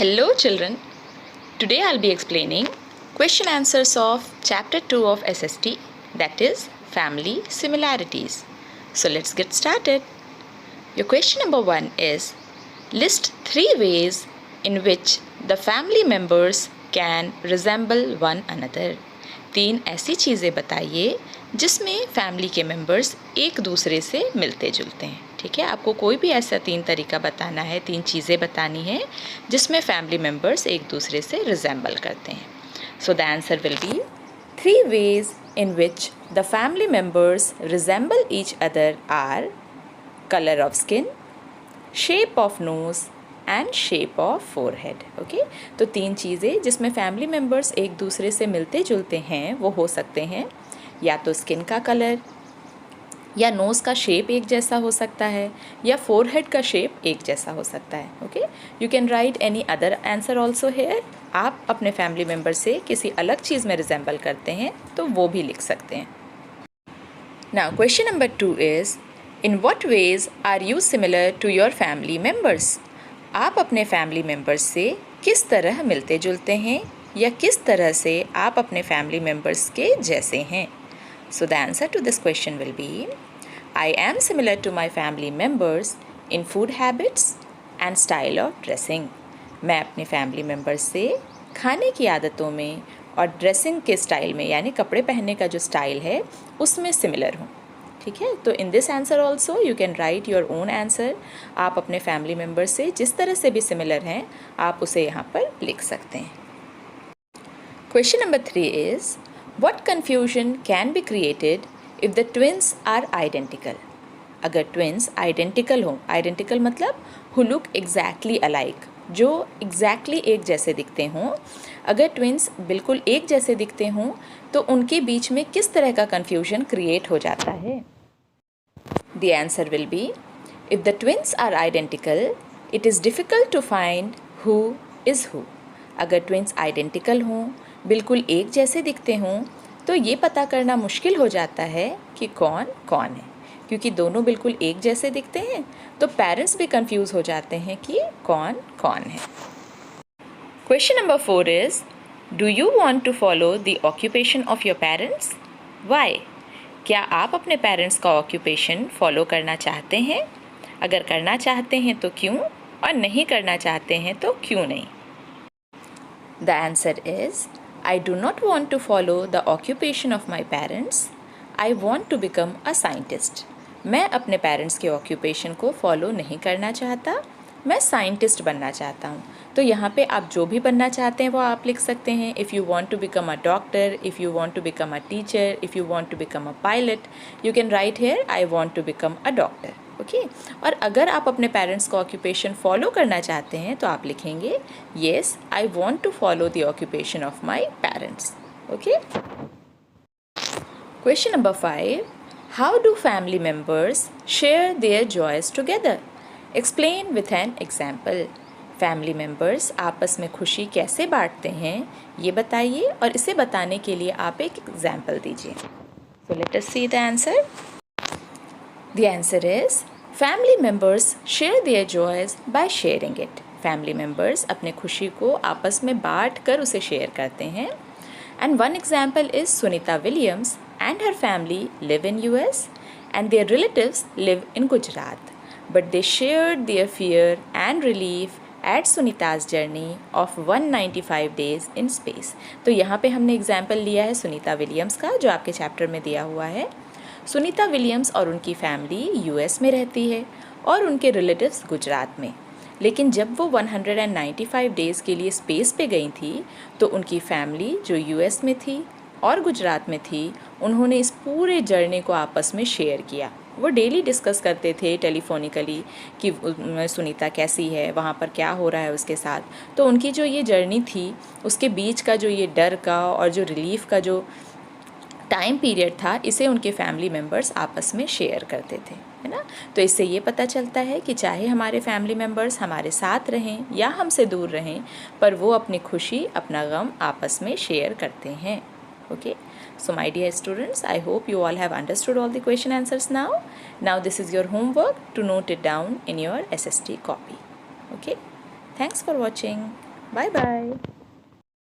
Hello children, today I'll be explaining question answers of chapter 2 of SST, that is family similarities. So let's get started. Your question number 1 is, list 3 ways in which the family members can resemble one another. 3 ऐसी चीज़ें बताइए जिसमें family के members एक दूसरे से मिलते जुलते हैं. ठीक है, आपको कोई भी ऐसा 3 तरीका बताना है, 3 चीज़ें बतानी है जिसमें फैमिली मेंबर्स एक दूसरे से रिजेंबल करते हैं. So the answer will be 3 ways in which the family members resemble each other are color of skin, shape of nose and shape of forehead. Okay, तो 3 चीज़ें जिसमें फैमिली मेंबर्स एक दूसरे से मिलते जुलते हैं वो हो सकते हैं या तो स्किन का कलर, या नोज़ का शेप एक जैसा हो सकता है, या फोरहेड का शेप एक जैसा हो सकता है. Okay, you can write any other answer also here. आप अपने फैमिली मेम्बर से किसी अलग चीज़ में रिजेंबल करते हैं तो वो भी लिख सकते हैं. Now question number 2 is, in what ways are you similar to your family members. आप अपने फैमिली मेम्बर्स से किस तरह मिलते जुलते हैं या किस तरह से आप अपने फैमिली मेम्बर्स के जैसे हैं. So the answer to this question will be, I am similar to my family members in food habits and style of dressing. मैं अपने फैमिली मेम्बर्स से खाने की आदतों में और ड्रेसिंग के स्टाइल में, यानी कपड़े पहनने का जो स्टाइल है उसमें सिमिलर हूँ. ठीक है, तो in this answer also you can right your own answer. आप अपने फैमिली मेम्बर से जिस तरह से भी सिमिलर हैं आप उसे यहाँ पर लिख सकते हैं. Question number 3 is, What confusion can be created if the twins are identical? अगर twins identical हों, identical मतलब who look exactly alike, जो exactly एक जैसे दिखते हों. अगर twins बिल्कुल एक जैसे दिखते हों तो उनके बीच में किस तरह का confusion create हो जाता है. The answer will be, if the twins are identical, it is difficult to find who is who. अगर ट्विंस आइडेंटिकल हों, बिल्कुल एक जैसे दिखते हों, तो ये पता करना मुश्किल हो जाता है कि कौन कौन है. क्योंकि दोनों बिल्कुल एक जैसे दिखते हैं तो पेरेंट्स भी कंफ्यूज हो जाते हैं कि कौन कौन है. Question number 4 is, do you want to follow the occupation of your parents. Why. क्या आप अपने पेरेंट्स का ऑक्यूपेशन फॉलो करना चाहते हैं. अगर करना चाहते हैं तो क्यों, और नहीं करना चाहते हैं तो क्यों नहीं. The answer is, I do not want to follow the occupation of my parents. I want to become a scientist. मैं अपने पेरेंट्स के ऑक्यूपेशन को फॉलो नहीं करना चाहता, मैं साइंटिस्ट बनना चाहता हूँ. तो यहाँ पे आप जो भी बनना चाहते हैं वो आप लिख सकते हैं. If you want to become a doctor, if you want to become a teacher, if you want to become a pilot, you can write here I want to become a doctor. Okay, और अगर आप अपने parents का occupation follow करना चाहते हैं तो आप लिखेंगे, yes I want to follow the occupation of my parents. Okay. Question number 5, how do family members share their joys together. Explain with an example. Family members आपस में खुशी कैसे बांटते हैं ये बताइए, और इसे बताने के लिए आप एक एग्जाम्पल दीजिए. So let us see the answer. The answer is, family members share their joys by sharing it. Family members अपने खुशी को आपस में बांट कर उसे शेयर करते हैं. And one example is Sunita Williams and her family live in US and their relatives live in Gujarat. But they shared their fear and relief at Sunita's journey of 195 days in space. तो यहाँ पे हमने example लिया है Sunita Williams का, जो आपके chapter में दिया हुआ है. सुनीता विलियम्स और उनकी फैमिली यूएस में रहती है और उनके रिलेटिव्स गुजरात में. लेकिन जब वो 195 डेज़ के लिए स्पेस पे गई थी तो उनकी फैमिली जो यूएस में थी और गुजरात में थी, उन्होंने इस पूरे जर्नी को आपस में शेयर किया. वो डेली डिस्कस करते थे टेलीफोनिकली कि सुनीता कैसी है, वहाँ पर क्या हो रहा है उसके साथ. तो उनकी जो ये जर्नी थी उसके बीच का जो ये डर का और जो रिलीफ का जो टाइम पीरियड था, इसे उनके फैमिली मेम्बर्स आपस में शेयर करते थे, है ना. तो इससे ये पता चलता है कि चाहे हमारे फैमिली मेम्बर्स हमारे साथ रहें या हमसे दूर रहें, पर वो अपनी खुशी अपना गम आपस में शेयर करते हैं. Okay, so my dear students, I hope you all have understood all the question answers now. Now this is your homework to note it down in your SST copy. Okay, thanks for watching. Bye bye.